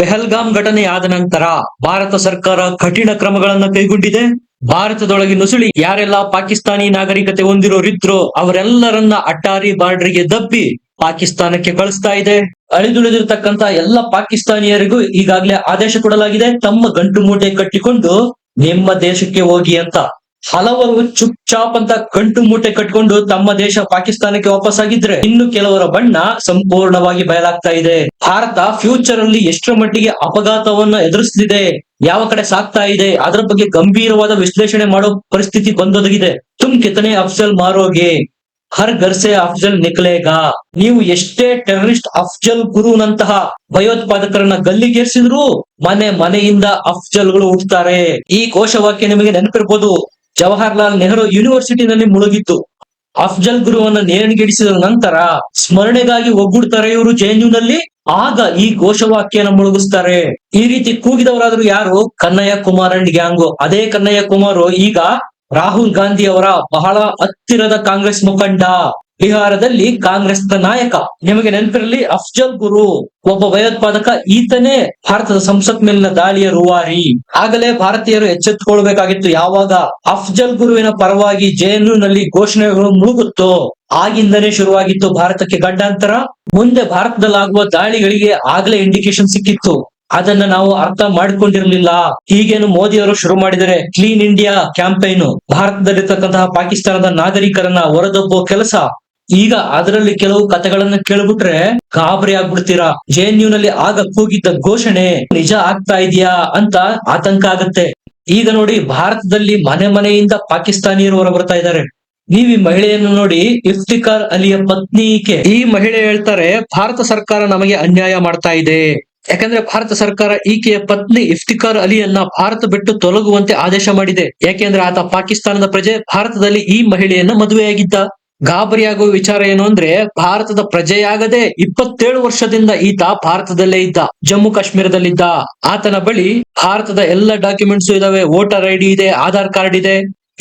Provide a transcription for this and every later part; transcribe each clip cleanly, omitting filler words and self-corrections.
ಪೆಹಲ್ಗಾಮ್ ಘಟನೆ ಆದ ನಂತರ ಭಾರತ ಸರ್ಕಾರ ಕಠಿಣ ಕ್ರಮಗಳನ್ನ ಕೈಗೊಂಡಿದೆ. ಭಾರತದೊಳಗೆ ನುಸುಳಿ ಯಾರೆಲ್ಲ ಪಾಕಿಸ್ತಾನಿ ನಾಗರಿಕತೆ ಹೊಂದಿರೋರಿದ್ರೋ ಅವರೆಲ್ಲರನ್ನ ಅಟ್ಟಾರಿ ಬಾರ್ಡರ್ಗೆ ದಬ್ಬಿ ಪಾಕಿಸ್ತಾನಕ್ಕೆ ಕಳಿಸ್ತಾ ಇದೆ. ಅಳಿದುಳಿದಿರ್ತಕ್ಕಂತ ಎಲ್ಲ ಪಾಕಿಸ್ತಾನಿಯರಿಗೂ ಈಗಾಗಲೇ ಆದೇಶ ಕೊಡಲಾಗಿದೆ, ತಮ್ಮ ಗಂಟು ಮೂಟೆ ಕಟ್ಟಿಕೊಂಡು ನಿಮ್ಮ ದೇಶಕ್ಕೆ ಹೋಗಿ ಅಂತ. ಹಲವರು ಚುಪ್ ಚಾಪ್ ಅಂತ ಗಂಟು ಮೂಟೆ ಕಟ್ಕೊಂಡು ತಮ್ಮ ದೇಶ ಪಾಕಿಸ್ತಾನಕ್ಕೆ ವಾಪಸ್ಸಾಗಿದ್ರೆ, ಇನ್ನು ಕೆಲವರ ಬಣ್ಣ ಸಂಪೂರ್ಣವಾಗಿ ಬಯಲಾಗ್ತಾ ಇದೆ. ಭಾರತ ಫ್ಯೂಚರ್ ಅಲ್ಲಿ ಎಷ್ಟರ ಮಟ್ಟಿಗೆ ಅಪಘಾತವನ್ನ ಎದುರಿಸಲಿದೆ, ಯಾವ ಕಡೆ ಸಾಗ್ತಾ ಇದೆ, ಅದರ ಬಗ್ಗೆ ಗಂಭೀರವಾದ ವಿಶ್ಲೇಷಣೆ ಮಾಡೋ ಪರಿಸ್ಥಿತಿ ಬಂದೊದಗಿದೆ. ತುಮ್ ಕಿತನೆ ಅಫ್ಜಲ್ ಮಾರೋಗೆ, ಹರ್ ಘರ್ ಸೆ ಅಫ್ಜಲ್ ನಿಕಲೇಗಾ. ನೀವು ಎಷ್ಟೇ ಟೆರರಿಸ್ಟ್ ಅಫ್ಜಲ್ ಗುರುನಂತಹ ಭಯೋತ್ಪಾದಕರನ್ನ ಗಲ್ಲಿಗೇರಿಸಿದ್ರು ಮನೆಯಿಂದ ಅಫ್ಜಲ್ಗಳು ಹುಟ್ಟುತ್ತಾರೆ. ಈ ಘೋಷವಾಕ್ಯ ನಿಮಗೆ ನೆನಪಿರ್ಬೋದು. ಜವಾಹರ್ಲಾಲ್ ನೆಹರು ಯೂನಿವರ್ಸಿಟಿನಲ್ಲಿ ಮುಳುಗಿತ್ತು. ಅಫ್ಜಲ್ ಗುರುವನ್ನ ನೇಣಿಗೇರಿಸಿದ ನಂತರ ಸ್ಮರಣೆಗಾಗಿ ಒಗ್ಗೂಡ್ತಾರೆ ಇವರು ಜೆಎನ್ಯುನಲ್ಲಿ. ಆಗ ಈ ಘೋಷವಾಕ್ಯನ ಮುಳುಗಿಸ್ತಾರೆ. ಈ ರೀತಿ ಕೂಗಿದವರಾದ್ರೂ ಯಾರು? Kannaiah Kumar and gang. ಅದೇ ಕನ್ನಯ್ಯ ಕುಮಾರ್ ಈಗ ರಾಹುಲ್ ಗಾಂಧಿ ಅವರ ಬಹಳ ಹತ್ತಿರದ ಕಾಂಗ್ರೆಸ್ ಮುಖಂಡ. ಬಿಹಾರದಲ್ಲಿ ಕಾಂಗ್ರೆಸ್ನ ನಾಯಕ. ನಿಮಗೆ ನೆನಪಿರಲಿ, ಅಫ್ಜಲ್ ಗುರು ಒಬ್ಬ ಭಯೋತ್ಪಾದಕ. ಈತನೇ ಭಾರತದ ಸಂಸತ್ ಮೇಲಿನ ದಾಳಿಯ ರೂವಾರಿ. ಆಗಲೇ ಭಾರತೀಯರು ಎಚ್ಚೆತ್ತುಕೊಳ್ಬೇಕಾಗಿತ್ತು. ಯಾವಾಗ ಅಫ್ಜಲ್ ಗುರುವಿನ ಪರವಾಗಿ ಜೆಎನ್ಯು ನಲ್ಲಿ ಘೋಷಣೆಗಳು ಮುಳುಗುತ್ತೋ ಆಗಿಂದನೇ ಶುರುವಾಗಿತ್ತು ಭಾರತಕ್ಕೆ ಗಂಡಾಂತರ. ಮುಂದೆ ಭಾರತದಲ್ಲಾಗುವ ದಾಳಿಗಳಿಗೆ ಆಗ್ಲೇ ಇಂಡಿಕೇಶನ್ ಸಿಕ್ಕಿತ್ತು. ಅದನ್ನ ನಾವು ಅರ್ಥ ಮಾಡಿಕೊಂಡಿರ್ಲಿಲ್ಲ. ಹೀಗೇನು ಮೋದಿ ಅವರು ಶುರು ಮಾಡಿದರೆ ಕ್ಲೀನ್ ಇಂಡಿಯಾ ಕ್ಯಾಂಪೈನ್, ಭಾರತದಲ್ಲಿರ್ತಕ್ಕಂತಹ ಪಾಕಿಸ್ತಾನದ ನಾಗರಿಕರನ್ನ ಹೊರದಬ್ಬೋ ಕೆಲಸ. ಈಗ ಅದರಲ್ಲಿ ಕೆಲವು ಕಥೆಗಳನ್ನ ಕೇಳ್ಬಿಟ್ರೆ ಗಾಬರಿ ಆಗ್ಬಿಡ್ತೀರಾ. ಜೆಎನ್ಯು ನಲ್ಲಿ ಆಗ ಕೂಗಿದ್ದ ಘೋಷಣೆ ನಿಜ ಆಗ್ತಾ ಇದೆಯಾ ಅಂತ ಆತಂಕ ಆಗತ್ತೆ. ಈಗ ನೋಡಿ, ಭಾರತದಲ್ಲಿ ಮನೆಯಿಂದ ಪಾಕಿಸ್ತಾನಿಯರು ಹೊರ ಬರ್ತಾ ಇದ್ದಾರೆ. ನೀವು ಈ ಮಹಿಳೆಯನ್ನು ನೋಡಿ, ಇಫ್ತಿಕಾರ್ ಅಲಿಯ ಪತ್ನಿ ಈಕೆ. ಈ ಮಹಿಳೆ ಹೇಳ್ತಾರೆ, ಭಾರತ ಸರ್ಕಾರ ನಮಗೆ ಅನ್ಯಾಯ ಮಾಡ್ತಾ ಇದೆ. ಯಾಕಂದ್ರೆ ಭಾರತ ಸರ್ಕಾರ ಈಕೆಯ ಪತ್ನಿ ಇಫ್ತಿಕಾರ್ ಅಲಿಯನ್ನ ಭಾರತ ಬಿಟ್ಟು ತೊಲಗುವಂತೆ ಆದೇಶ ಮಾಡಿದೆ. ಯಾಕೆಂದ್ರೆ ಆತ ಪಾಕಿಸ್ತಾನದ ಪ್ರಜೆ, ಭಾರತದಲ್ಲಿ ಈ ಮಹಿಳೆಯನ್ನ ಮದುವೆಯಾಗಿದ್ದ. ಗಾಬರಿಯಾಗುವ ವಿಚಾರ ಏನು ಅಂದ್ರೆ, ಭಾರತದ ಪ್ರಜೆಯಾಗದೆ 27 ವರ್ಷದಿಂದ ಈತ ಭಾರತದಲ್ಲೇ ಇದ್ದ, ಜಮ್ಮು ಕಾಶ್ಮೀರದಲ್ಲಿದ್ದ. ಆತನ ಬಳಿ ಭಾರತದ ಎಲ್ಲ ಡಾಕ್ಯುಮೆಂಟ್ಸ್ ಇದಾವೆ, ವೋಟರ್ ಐಡಿ ಇದೆ, ಆಧಾರ್ ಕಾರ್ಡ್ ಇದೆ.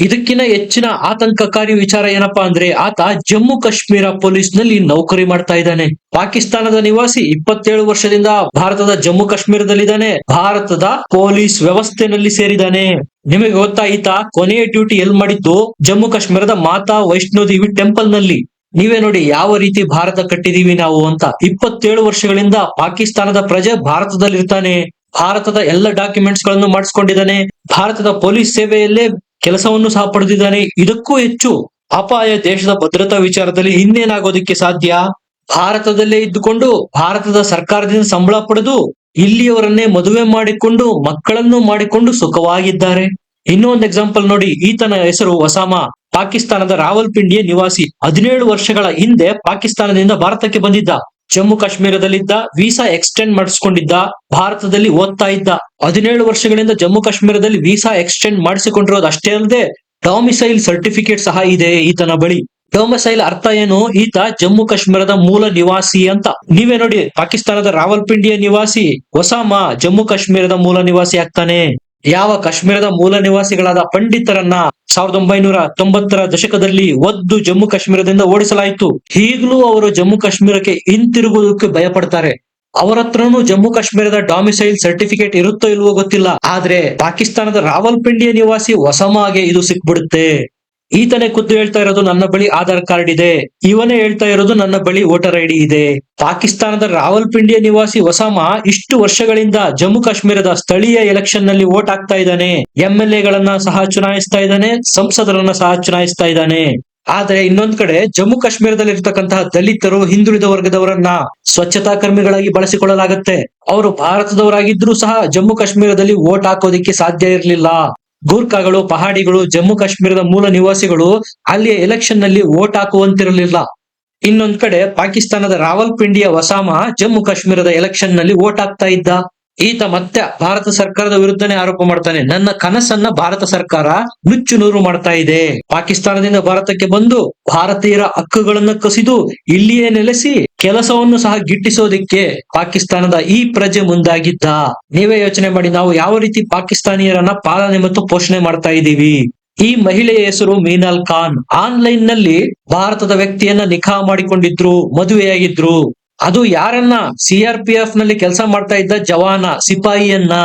ಇದಕ್ಕಿಂತ ಹೆಚ್ಚಿನ ಆತಂಕಕಾರಿ ವಿಚಾರ ಏನಪ್ಪಾ ಅಂದ್ರೆ, ಆತ ಜಮ್ಮು ಕಾಶ್ಮೀರ ಪೊಲೀಸ್ ನಲ್ಲಿ ನೌಕರಿ ಮಾಡ್ತಾ ಇದ್ದಾನೆ. ಪಾಕಿಸ್ತಾನದ ನಿವಾಸಿ, 27 ವರ್ಷದಿಂದ ಭಾರತದ ಜಮ್ಮು ಕಾಶ್ಮೀರದಲ್ಲಿದ್ದಾನೆ, ಭಾರತದ ಪೊಲೀಸ್ ವ್ಯವಸ್ಥೆನಲ್ಲಿ ಸೇರಿದ್ದಾನೆ. ನಿಮಗೆ ಗೊತ್ತಾ, ಈತ ಕೊನೆಯ ಡ್ಯೂಟಿ ಎಲ್ಲಿ ಮಾಡಿದ್ದು? ಜಮ್ಮು ಕಾಶ್ಮೀರದ ಮಾತಾ ವೈಷ್ಣೋ ದೇವಿ ಟೆಂಪಲ್ ನಲ್ಲಿ. ನೀವೇ ನೋಡಿ ಯಾವ ರೀತಿ ಭಾರತ ಕಟ್ಟಿದೀವಿ ನಾವು ಅಂತ. 27 ವರ್ಷಗಳಿಂದ ಪಾಕಿಸ್ತಾನದ ಪ್ರಜೆ ಭಾರತದಲ್ಲಿರ್ತಾನೆ, ಭಾರತದ ಎಲ್ಲ ಡಾಕ್ಯುಮೆಂಟ್ಸ್ ಗಳನ್ನು ಮಾಡಿಸ್ಕೊಂಡಿದ್ದಾನೆ, ಭಾರತದ ಪೊಲೀಸ್ ಸೇವೆಯಲ್ಲೇ ಕೆಲಸವನ್ನು ಸಹ ಪಡೆದಿದ್ದಾನೆ. ಇದಕ್ಕೂ ಹೆಚ್ಚು ಅಪಾಯ ದೇಶದ ಭದ್ರತಾ ವಿಚಾರದಲ್ಲಿ ಇನ್ನೇನಾಗೋದಿಕ್ಕೆ ಸಾಧ್ಯ? ಭಾರತದಲ್ಲೇ ಇದ್ದುಕೊಂಡು ಭಾರತದ ಸರ್ಕಾರದಿಂದ ಸಂಬಳ ಪಡೆದು ಇಲ್ಲಿಯವರನ್ನೇ ಮದುವೆ ಮಾಡಿಕೊಂಡು ಮಕ್ಕಳನ್ನು ಮಾಡಿಕೊಂಡು ಸುಖವಾಗಿದ್ದಾರೆ. ಇನ್ನೊಂದು ಎಕ್ಸಾಂಪಲ್ ನೋಡಿ, ಈತನ ಹೆಸರು ಒಸಾಮಾ. ಪಾಕಿಸ್ತಾನದ ರಾವಲ್ಪಿಂಡಿಯ ನಿವಾಸಿ. 17 ವರ್ಷಗಳ ಹಿಂದೆ ಪಾಕಿಸ್ತಾನದಿಂದ ಭಾರತಕ್ಕೆ ಬಂದಿದ್ದ. ಜಮ್ಮು ಕಾಶ್ಮೀರದಲ್ಲಿದ್ದ, ವೀಸಾ ಎಕ್ಸ್ಟೆಂಡ್ ಮಾಡಿಸ್ಕೊಂಡಿದ್ದ, ಭಾರತದಲ್ಲಿ ಓದ್ತಾ ಇದ್ದ. 17 ವರ್ಷಗಳಿಂದ ಜಮ್ಮು ಕಾಶ್ಮೀರದಲ್ಲಿ ವೀಸಾ ಎಕ್ಸ್ಟೆಂಡ್ ಮಾಡಿಸಿಕೊಂಡಿರೋದು ಅಷ್ಟೇ ಅಲ್ಲದೆ ಡೊಮಿಸೈಲ್ ಸರ್ಟಿಫಿಕೇಟ್ ಸಹ ಇದೆ ಈತನ ಬಳಿ. ಡೊಮಿಸೈಲ್ ಅರ್ಥ ಏನು? ಈತ ಜಮ್ಮು ಕಾಶ್ಮೀರದ ಮೂಲ ನಿವಾಸಿ ಅಂತ. ನೀವೇ ನೋಡಿ, ಪಾಕಿಸ್ತಾನದ ರಾವಲ್ಪಿಂಡಿಯ ನಿವಾಸಿ ಒಸಾಮಾ ಜಮ್ಮು ಕಾಶ್ಮೀರದ ಮೂಲ ನಿವಾಸಿ ಆಗ್ತಾನೆ. ಯಾವ ಕಾಶ್ಮೀರದ ಮೂಲ ನಿವಾಸಿಗಳಾದ ಪಂಡಿತರನ್ನ 1990ರ ದಶಕದಲ್ಲಿ ಒದ್ದು ಜಮ್ಮು ಕಾಶ್ಮೀರದಿಂದ ಓಡಿಸಲಾಯಿತು. ಈಗಲೂ ಅವರು ಜಮ್ಮು ಕಾಶ್ಮೀರಕ್ಕೆ ಹಿಂತಿರುಗುವುದಕ್ಕೆ ಭಯ ಪಡ್ತಾರೆ. ಅವರ ಹತ್ರನೂ ಜಮ್ಮು ಕಾಶ್ಮೀರದ ಡೊಮಿಸೈಲ್ ಸರ್ಟಿಫಿಕೇಟ್ ಇರುತ್ತೋ ಇಲ್ವೋ ಗೊತ್ತಿಲ್ಲ. ಆದ್ರೆ ಪಾಕಿಸ್ತಾನದ ರಾವಲ್ಪಿಂಡಿಯ ನಿವಾಸಿ ಒಸಾಮಾಗೆ ಇದು ಸಿಕ್ಬಿಡುತ್ತೆ. ಈತನೇ ಖುದ್ದು ಹೇಳ್ತಾ ಇರೋದು, ನನ್ನ ಬಳಿ ಆಧಾರ್ ಕಾರ್ಡ್ ಇದೆ. ಇವನೇ ಹೇಳ್ತಾ ಇರೋದು, ನನ್ನ ಬಳಿ ವೋಟರ್ ಐಡಿ ಇದೆ. ಪಾಕಿಸ್ತಾನದ ರಾವಲ್ಪಿಂಡಿಯ ನಿವಾಸಿ ಒಸಾಮಾ ಇಷ್ಟು ವರ್ಷಗಳಿಂದ ಜಮ್ಮು ಕಾಶ್ಮೀರದ ಸ್ಥಳೀಯ ಎಲೆಕ್ಷನ್ ನಲ್ಲಿ ವೋಟ್ ಹಾಕ್ತಾ ಇದ್ದಾನೆ, MLA ಗಳನ್ನ ಸಹ ಚುನಾಯಿಸ್ತಾ ಇದ್ದಾನೆ, ಸಂಸದರನ್ನ ಸಹ ಚುನಾಯಿಸ್ತಾ ಇದ್ದಾನೆ. ಆದ್ರೆ ಇನ್ನೊಂದ್ ಕಡೆ ಜಮ್ಮು ಕಾಶ್ಮೀರದಲ್ಲಿ ಇರ್ತಕ್ಕಂತಹ ದಲಿತರು, ಹಿಂದುಳಿದ ವರ್ಗದವರನ್ನ ಸ್ವಚ್ಛತಾ ಕರ್ಮಿಗಳಾಗಿ ಬಳಸಿಕೊಳ್ಳಲಾಗುತ್ತೆ. ಅವರು ಭಾರತದವರಾಗಿದ್ರೂ ಸಹ ಜಮ್ಮು ಕಾಶ್ಮೀರದಲ್ಲಿ ವೋಟ್ ಹಾಕೋದಿಕ್ಕೆ ಸಾಧ್ಯ ಇರಲಿಲ್ಲ. ಗೂರ್ಖಾಗಳು, ಪಹಾಡಿಗಳು, ಜಮ್ಮು ಕಾಶ್ಮೀರದ ಮೂಲ ನಿವಾಸಿಗಳು ಅಲ್ಲಿಯ ಎಲೆಕ್ಷನ್ ನಲ್ಲಿ ವೋಟ್ ಹಾಕುವಂತಿರಲಿಲ್ಲ. ಇನ್ನೊಂದ್ ಕಡೆ ಪಾಕಿಸ್ತಾನದ ರಾವಲ್ಪಿಂಡಿಯ ಒಸಾಮಾ ಜಮ್ಮು ಕಾಶ್ಮೀರದ ಎಲೆಕ್ಷನ್ ನಲ್ಲಿ ವೋಟ್ ಹಾಕ್ತಾ ಇದ್ದ. ಈತ ಮತ್ತೆ ಭಾರತ ಸರ್ಕಾರದ ವಿರುದ್ಧನೇ ಆರೋಪ ಮಾಡ್ತಾನೆ. ನನ್ನ ಕನಸನ್ನ ಭಾರತ ಸರ್ಕಾರ ನುಚ್ಚು ನೂರು ಮಾಡ್ತಾ ಇದೆ. ಪಾಕಿಸ್ತಾನದಿಂದ ಭಾರತಕ್ಕೆ ಬಂದು ಭಾರತೀಯರ ಹಕ್ಕುಗಳನ್ನ ಕಸಿದು ಇಲ್ಲಿಯೇ ನೆಲೆಸಿ ಕೆಲಸವನ್ನು ಸಹ ಗಿಟ್ಟಿಸೋದಿಕ್ಕೆ ಪಾಕಿಸ್ತಾನದ ಈ ಪ್ರಜೆ ಮುಂದಾಗಿದ್ದ. ನೀವೇ ಯೋಚನೆ ಮಾಡಿ, ನಾವು ಯಾವ ರೀತಿ ಪಾಕಿಸ್ತಾನಿಯರನ್ನ ಪಾಲನೆ ಮತ್ತು ಪೋಷಣೆ ಮಾಡ್ತಾ ಇದ್ದೀವಿ. ಈ ಮಹಿಳೆಯ ಹೆಸರು ಮೀನಾಲ್ ಖಾನ್. ಆನ್ಲೈನ್ ನಲ್ಲಿ ಭಾರತದ ವ್ಯಕ್ತಿಯನ್ನ ನಿಖಾ ಮಾಡಿಕೊಂಡಿದ್ರು, ಮದುವೆಯಾಗಿದ್ರು. ಅದು ಯಾರನ್ನ? CRPF ನಲ್ಲಿ ಕೆಲಸ ಮಾಡ್ತಾ ಇದ್ದ ಜವಾನ, ಸಿಪಾಯಿಯನ್ನ.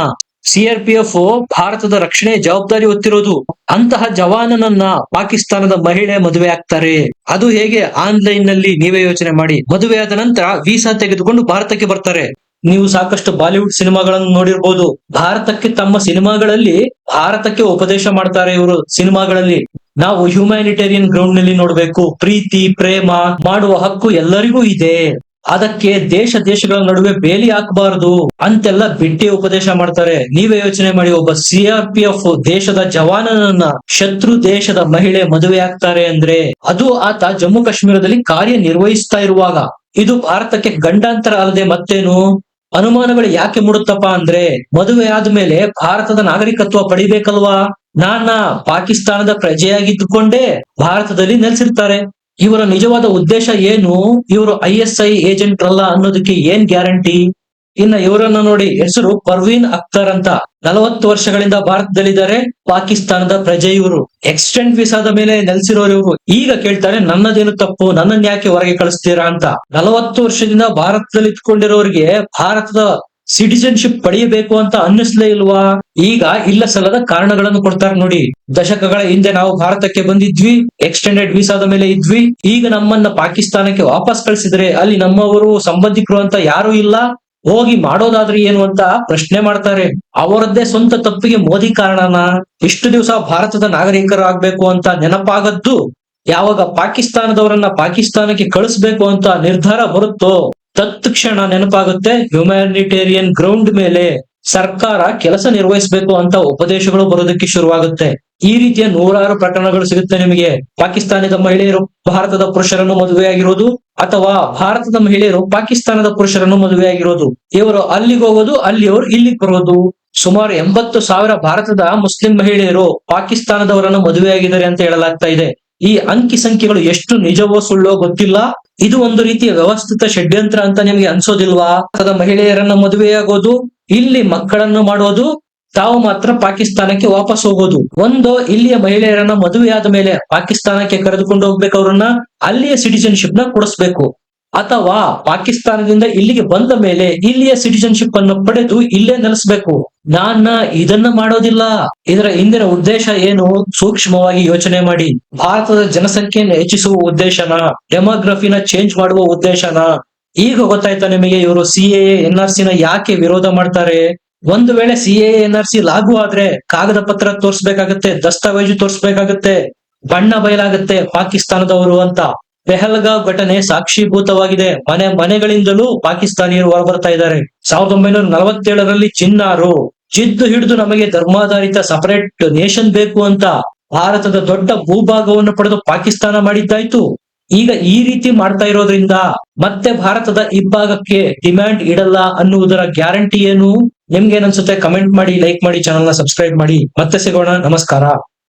CRPF ಭಾರತದ ರಕ್ಷಣೆ ಜವಾಬ್ದಾರಿ ಹೊತ್ತಿರೋದು. ಅಂತಹ ಜವಾನನನ್ನ ಪಾಕಿಸ್ತಾನದ ಮಹಿಳೆ ಮದುವೆ ಆಗ್ತಾರೆ. ಅದು ಹೇಗೆ? ಆನ್ಲೈನ್ ನಲ್ಲಿ. ನೀವೇ ಯೋಚನೆ ಮಾಡಿ. ಮದುವೆ ಆದ ನಂತರ ವೀಸಾ ತೆಗೆದುಕೊಂಡು ಭಾರತಕ್ಕೆ ಬರ್ತಾರೆ. ನೀವು ಸಾಕಷ್ಟು ಬಾಲಿವುಡ್ ಸಿನಿಮಾಗಳನ್ನು ನೋಡಿರ್ಬೋದು. ಭಾರತಕ್ಕೆ ತಮ್ಮ ಸಿನಿಮಾಗಳಲ್ಲಿ ಭಾರತಕ್ಕೆ ಉಪದೇಶ ಮಾಡ್ತಾರೆ ಇವರು ಸಿನಿಮಾಗಳಲ್ಲಿ. ನಾವು ಹ್ಯುಮ್ಯಾನಿಟೇರಿಯನ್ ಗ್ರೌಂಡ್ ನಲ್ಲಿ ನೋಡ್ಬೇಕು. ಪ್ರೀತಿ ಪ್ರೇಮ ಮಾಡುವ ಹಕ್ಕು ಎಲ್ಲರಿಗೂ ಇದೆ. ಅದಕ್ಕೆ ದೇಶಗಳ ನಡುವೆ ಬೇಲಿ ಹಾಕಬಾರದು ಅಂತೆಲ್ಲ ಬಿಟ್ಟಿ ಉಪದೇಶ ಮಾಡ್ತಾರೆ. ನೀವೇ ಯೋಚನೆ ಮಾಡಿ, ಒಬ್ಬ CRPF ದೇಶದ ಜವಾನನನ್ನ ಶತ್ರು ದೇಶದ ಮಹಿಳೆ ಮದುವೆ ಆಗ್ತಾರೆ ಅಂದ್ರೆ, ಅದು ಆತ ಜಮ್ಮು ಕಾಶ್ಮೀರದಲ್ಲಿ ಕಾರ್ಯ ನಿರ್ವಹಿಸ್ತಾ ಇರುವಾಗ. ಇದು ಭಾರತಕ್ಕೆ ಗಂಡಾಂತರ ಅಲ್ಲದೆ ಮತ್ತೇನು? ಅನುಮಾನಗಳು ಯಾಕೆ ಮೂಡುತ್ತಪ್ಪ ಅಂದ್ರೆ, ಮದುವೆ ಆದ್ಮೇಲೆ ಭಾರತದ ನಾಗರಿಕತ್ವ ಪಡಿಬೇಕಲ್ವಾ? ಪಾಕಿಸ್ತಾನದ ಪ್ರಜೆಯಾಗಿದ್ದುಕೊಂಡೇ ಭಾರತದಲ್ಲಿ ನೆಲೆಸಿರ್ತಾರೆ. ಇವರ ನಿಜವಾದ ಉದ್ದೇಶ ಏನು? ಇವರು ISI ಏಜೆಂಟ್ ಅಲ್ಲ ಅನ್ನೋದಕ್ಕೆ ಏನ್ ಗ್ಯಾರಂಟಿ? ಇನ್ನ ಇವರನ್ನ ನೋಡಿ, ಹೆಸರು ಪರ್ವೀನ್ ಅಖ್ತರ್ ಅಂತ. 40 ವರ್ಷಗಳಿಂದ ಭಾರತದಲ್ಲಿದ್ದಾರೆ. ಪಾಕಿಸ್ತಾನದ ಪ್ರಜೆ ಇವರು. ಎಕ್ಸ್ಟೆಂಡ್ ವೀಸಾದ ಮೇಲೆ ನೆಲೆಸಿರೋರು ಇವರು. ಈಗ ಕೇಳ್ತಾರೆ, ನನ್ನದೇನು ತಪ್ಪು, ನನ್ನನ್ನು ಯಾಕೆ ಹೊರಗೆ ಕಳಿಸ್ತೀರಾ ಅಂತ. 40 ವರ್ಷದಿಂದ ಭಾರತದಲ್ಲಿ ಇಟ್ಕೊಂಡಿರೋರಿಗೆ ಭಾರತದ ಸಿಟಿಜನ್ಶಿಪ್ ಪಡೆಯಬೇಕು ಅಂತ ಅನ್ನಿಸ್ಲೇ ಇಲ್ವಾ? ಈಗ ಇಲ್ಲ ಸಲ್ಲದ ಕಾರಣಗಳನ್ನು ಕೊಡ್ತಾರೆ ನೋಡಿ. ದಶಕಗಳ ಹಿಂದೆ ನಾವು ಭಾರತಕ್ಕೆ ಬಂದಿದ್ವಿ, ಎಕ್ಸ್ಟೆಂಡೆಡ್ ವೀಸಾದ ಮೇಲೆ ಇದ್ವಿ. ಈಗ ನಮ್ಮನ್ನ ಪಾಕಿಸ್ತಾನಕ್ಕೆ ವಾಪಸ್ ಕಳಿಸಿದ್ರೆ ಅಲ್ಲಿ ನಮ್ಮವರು ಸಂಬಂಧಿಕರು ಅಂತ ಯಾರು ಇಲ್ಲ, ಹೋಗಿ ಮಾಡೋದಾದ್ರೆ ಏನು ಅಂತ ಪ್ರಶ್ನೆ ಮಾಡ್ತಾರೆ. ಅವರದ್ದೇ ಸ್ವಂತ ತಪ್ಪಿಗೆ ಮೋದಿ ಕಾರಣನ? ಇಷ್ಟು ದಿವಸ ಭಾರತದ ನಾಗರಿಕರಾಗ್ಬೇಕು ಅಂತ ನೆನಪಾಗದ್ದು ಯಾವಾಗ ಪಾಕಿಸ್ತಾನದವರನ್ನ ಪಾಕಿಸ್ತಾನಕ್ಕೆ ಕಳಿಸ್ಬೇಕು ಅಂತ ನಿರ್ಧಾರ ಬರುತ್ತೋ ತತ್ಕ್ಷಣ ನೆನಪಾಗುತ್ತೆ ಹ್ಯುಮ್ಯಾನಿಟೇರಿಯನ್ ಗ್ರೌಂಡ್ ಮೇಲೆ ಸರ್ಕಾರ ಕೆಲಸ ನಿರ್ವಹಿಸಬೇಕು ಅಂತ ಉಪದೇಶಗಳು ಬರೋದಕ್ಕೆ ಶುರುವಾಗುತ್ತೆ. ಈ ರೀತಿಯ ನೂರಾರು ಪ್ರಕರಣಗಳು ಸಿಗುತ್ತೆ ನಿಮಗೆ. ಪಾಕಿಸ್ತಾನದ ಮಹಿಳೆಯರು ಭಾರತದ ಪುರುಷರನ್ನು ಮದುವೆಯಾಗಿರೋದು, ಅಥವಾ ಭಾರತದ ಮಹಿಳೆಯರು ಪಾಕಿಸ್ತಾನದ ಪುರುಷರನ್ನು ಮದುವೆಯಾಗಿರೋದು. ಇವರು ಅಲ್ಲಿಗೆ ಹೋಗೋದು, ಅಲ್ಲಿಯವರು ಇಲ್ಲಿಗೆ ಬರೋದು. ಸುಮಾರು 80,000 ಭಾರತದ ಮುಸ್ಲಿಂ ಮಹಿಳೆಯರು ಪಾಕಿಸ್ತಾನದವರನ್ನು ಮದುವೆಯಾಗಿದ್ದಾರೆ ಅಂತ ಹೇಳಲಾಗ್ತಾ ಇದೆ. ಈ ಅಂಕಿ ಸಂಖ್ಯೆಗಳು ಎಷ್ಟು ನಿಜವೋ ಸುಳ್ಳೋ ಗೊತ್ತಿಲ್ಲ. ಇದು ಒಂದು ರೀತಿಯ ವ್ಯವಸ್ಥಿತ ಷಡ್ಯಂತ್ರ ಅಂತ ನಿಮ್ಗೆ ಅನ್ಸೋದಿಲ್ವಾ? ಭಾರತದ ಮಹಿಳೆಯರನ್ನ ಮದುವೆಯಾಗೋದು, ಇಲ್ಲಿ ಮಕ್ಕಳನ್ನು ಮಾಡೋದು, ತಾವು ಮಾತ್ರ ಪಾಕಿಸ್ತಾನಕ್ಕೆ ವಾಪಸ್ ಹೋಗೋದು. ಒಂದು, ಇಲ್ಲಿಯ ಮಹಿಳೆಯರನ್ನ ಮದುವೆಯಾದ ಮೇಲೆ ಪಾಕಿಸ್ತಾನಕ್ಕೆ ಕರೆದುಕೊಂಡು ಹೋಗ್ಬೇಕು, ಅವ್ರನ್ನ ಅಲ್ಲಿಯ ಸಿಟಿಜನ್ಶಿಪ್ ನ ಕೊಡಿಸ್ಬೇಕು. ಅಥವಾ ಪಾಕಿಸ್ತಾನದಿಂದ ಇಲ್ಲಿಗೆ ಬಂದ ಮೇಲೆ ಇಲ್ಲಿಯ ಸಿಟಿಜನ್ಶಿಪ್ ಅನ್ನು ಪಡೆದು ಇಲ್ಲೇ ನೆಲೆಸ್ಬೇಕು. ಇದನ್ನ ಮಾಡೋದಿಲ್ಲ. ಇದರ ಹಿಂದಿನ ಉದ್ದೇಶ ಏನು? ಸೂಕ್ಷ್ಮವಾಗಿ ಯೋಚನೆ ಮಾಡಿ. ಭಾರತದ ಜನಸಂಖ್ಯೆಯನ್ನು ಹೆಚ್ಚಿಸುವ ಉದ್ದೇಶನ? ಡೆಮೋಗ್ರಫಿನ ಚೇಂಜ್ ಮಾಡುವ ಉದ್ದೇಶನ? ಈಗ ಗೊತ್ತಾಯ್ತಾ ನಿಮಗೆ ಇವರು CAA NRC ನ ಯಾಕೆ ವಿರೋಧ ಮಾಡ್ತಾರೆ? ಒಂದು ವೇಳೆ CAA NRC ಲಾಗು ಆದ್ರೆ ಕಾಗದ ಪತ್ರ ತೋರ್ಸ್ಬೇಕಾಗತ್ತೆ, ದಸ್ತಾವೇಜು ತೋರ್ಸ್ಬೇಕಾಗತ್ತೆ, ಬಣ್ಣ ಬಯಲಾಗತ್ತೆ ಪಾಕಿಸ್ತಾನದವರು ಅಂತ. ಪೆಹಲ್ಗಾವ್ ಘಟನೆ ಸಾಕ್ಷೀಭೂತವಾಗಿದೆ. ಮನೆಗಳಿಂದಲೂ ಪಾಕಿಸ್ತಾನಿಯರು ಹೊರಬರ್ತಾ ಇದ್ದಾರೆ. 1947ರಲ್ಲಿ ಚಿನ್ನಾರು ಜಿದ್ದು ಹಿಡಿದು ನಮಗೆ ಧರ್ಮಾಧಾರಿತ ಸಪರೇಟ್ ನೇಷನ್ ಬೇಕು ಅಂತ ಭಾರತದ ದೊಡ್ಡ ಭೂಭಾಗವನ್ನು ಪಡೆದು ಪಾಕಿಸ್ತಾನ ಮಾಡಿದ್ದಾಯ್ತು. ಈಗ ಈ ರೀತಿ ಮಾಡ್ತಾ ಇರೋದ್ರಿಂದ ಮತ್ತೆ ಭಾರತದ ಇಬ್ಬಾಗಕ್ಕೆ ಡಿಮ್ಯಾಂಡ್ ಇಡಲ್ಲ ಅನ್ನುವುದರ ಗ್ಯಾರಂಟಿ ಏನು? ನಿಮ್ಗೇನನ್ಸುತ್ತೆ? ಕಮೆಂಟ್ ಮಾಡಿ, ಲೈಕ್ ಮಾಡಿ, ಚಾನಲ್ ನ ಸಬ್ಸ್ಕ್ರೈಬ್ ಮಾಡಿ. ಮತ್ತೆ ಸಿಗೋಣ. ನಮಸ್ಕಾರ.